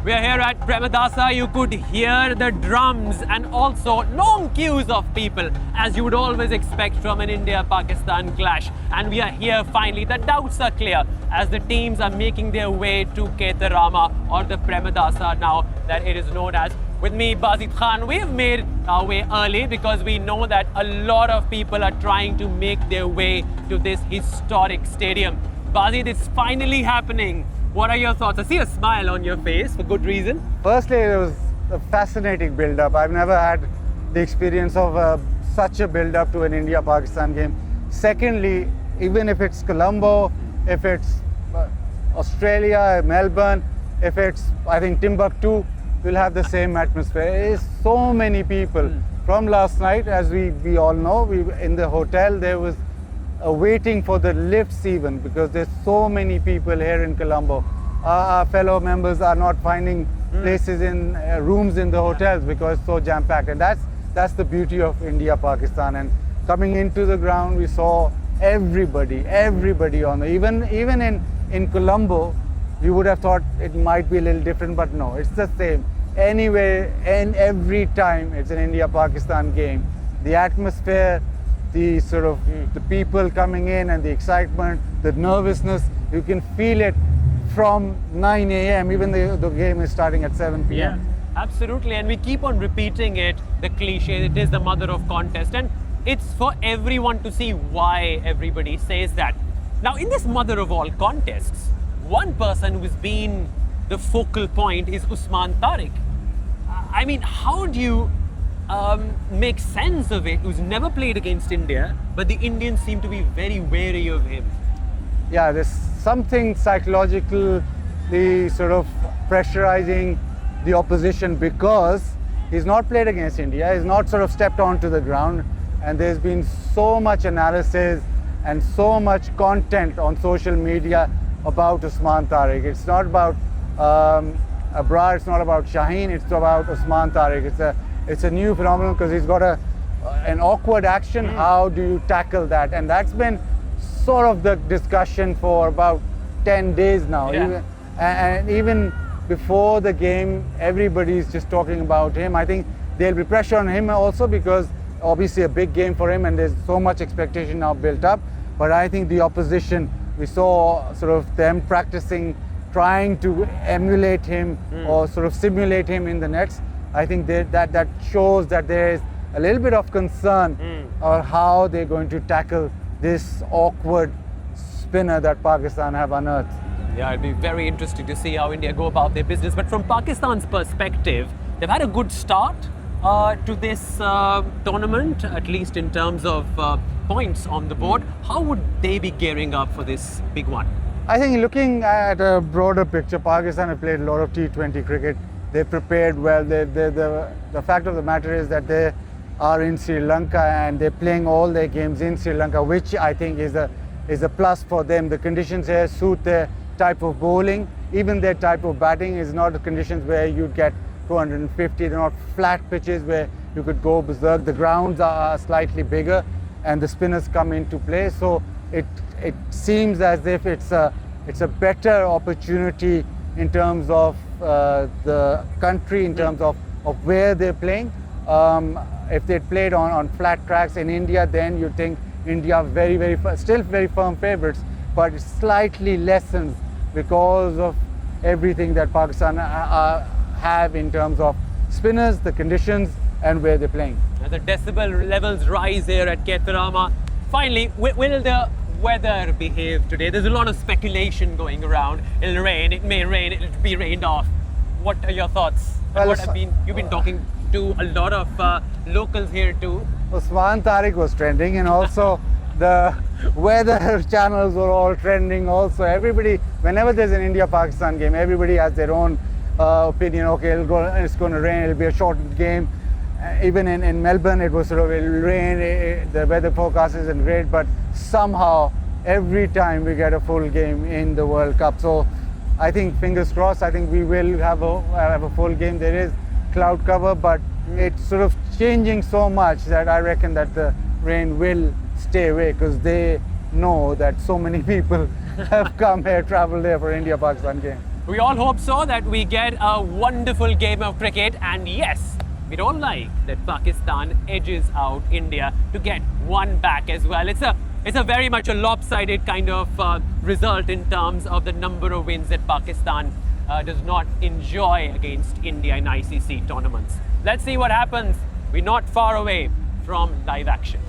We are here at Premadasa. You could hear the drums and also long queues of people, as you would always expect from an India-Pakistan clash. And we are here finally. The doubts are clear as the teams are making their way to Ketarama, or the Premadasa now that it is known as. With me, Bazid Khan, we have made our way early because we know that a lot of people are trying to make their way to this historic stadium. Bazid, it's finally happening. What are your thoughts? I see a smile on your face for good reason. Firstly, it was a fascinating build-up. I've never had the experience of such a build-up to an India-Pakistan game. Secondly, even if it's Colombo, if it's Australia, Melbourne, if it's, I think, Timbuktu, we'll have the same atmosphere. There's so many people. From last night, as we all know, in the hotel, there was waiting for the lifts even, because there's so many people here in Colombo. Our fellow members are not finding places in rooms in the hotels because it's so jam-packed, and that's the beauty of India-Pakistan. And coming into the ground, we saw everybody on the, even in Colombo, you would have thought it might be a little different, but no, it's the same. Anyway, and every time it's an India-Pakistan game, the atmosphere, the sort of the people coming in and the excitement, the nervousness, you can feel it from 9 a.m. even the game is starting at 7 p.m. Yeah, absolutely, and we keep on repeating it, the cliche, it is the mother of contest, and it's for everyone to see why everybody says that. Now, in this mother of all contests, one person who's been the focal point is Usman Tariq. I mean, how do you make sense of it? Who's never played against India, but the Indians seem to be very wary of him. Yeah, there's something psychologically sort of pressurizing the opposition, because he's not played against India, he's not sort of stepped onto the ground, and there's been so much analysis and so much content on social media about Usman Tariq. It's not about Abrar, it's not about Shaheen, it's about Usman Tariq. It's a new phenomenon because he's got an awkward action. How do you tackle that? And that's been sort of the discussion for about 10 days now. Yeah. And even before the game, everybody's just talking about him. I think there'll be pressure on him also, because obviously a big game for him and there's so much expectation now built up. But I think the opposition, we saw sort of them practicing, trying to emulate him or sort of simulate him in the nets. I think that shows that there is a little bit of concern on how they're going to tackle this awkward spinner that Pakistan have unearthed. Yeah, it'd be very interesting to see how India go about their business. But from Pakistan's perspective, they've had a good start to this tournament, at least in terms of points on the board. How would they be gearing up for this big one? I think looking at a broader picture, Pakistan have played a lot of T20 cricket. They prepared well. The fact of the matter is that they are in Sri Lanka and they're playing all their games in Sri Lanka, which I think is a plus for them. The conditions here suit their type of bowling. Even their type of batting is not the conditions where you'd get 250. They're not flat pitches where you could go berserk. The grounds are slightly bigger and the spinners come into play. So it seems as if it's a better opportunity in terms of the country, in terms of where they're playing. If they'd played on flat tracks in India, then you'd think India still very firm favourites, but it slightly lessens because of everything that Pakistan have in terms of spinners, the conditions, and where they're playing. As the decibel levels rise here at Ketarama, finally, will the weather behave today? There's a lot of speculation going around. It'll rain, it may rain, it'll be rained off. What are your thoughts? Well, you've been talking to a lot of locals here too. Usman Tariq was trending, and also the weather channels were all trending also. Everybody, whenever there's an India-Pakistan game, everybody has their own opinion. Okay, it's going to rain, it'll be a shortened game. Even in Melbourne, it was sort of, it'll rain, the weather forecast isn't great, but somehow every time we get a full game in the World Cup. So I think, fingers crossed, I think we will have a full game. There is cloud cover, but it's sort of changing so much that I reckon that the rain will stay away, because they know that so many people have come here, traveled here for India-Pakistan game. We all hope so, that we get a wonderful game of cricket, and yes, we don't like that Pakistan edges out India to get one back as well. It's a very much a lopsided kind of result in terms of the number of wins that Pakistan does not enjoy against India in ICC tournaments. Let's see what happens. We're not far away from live action.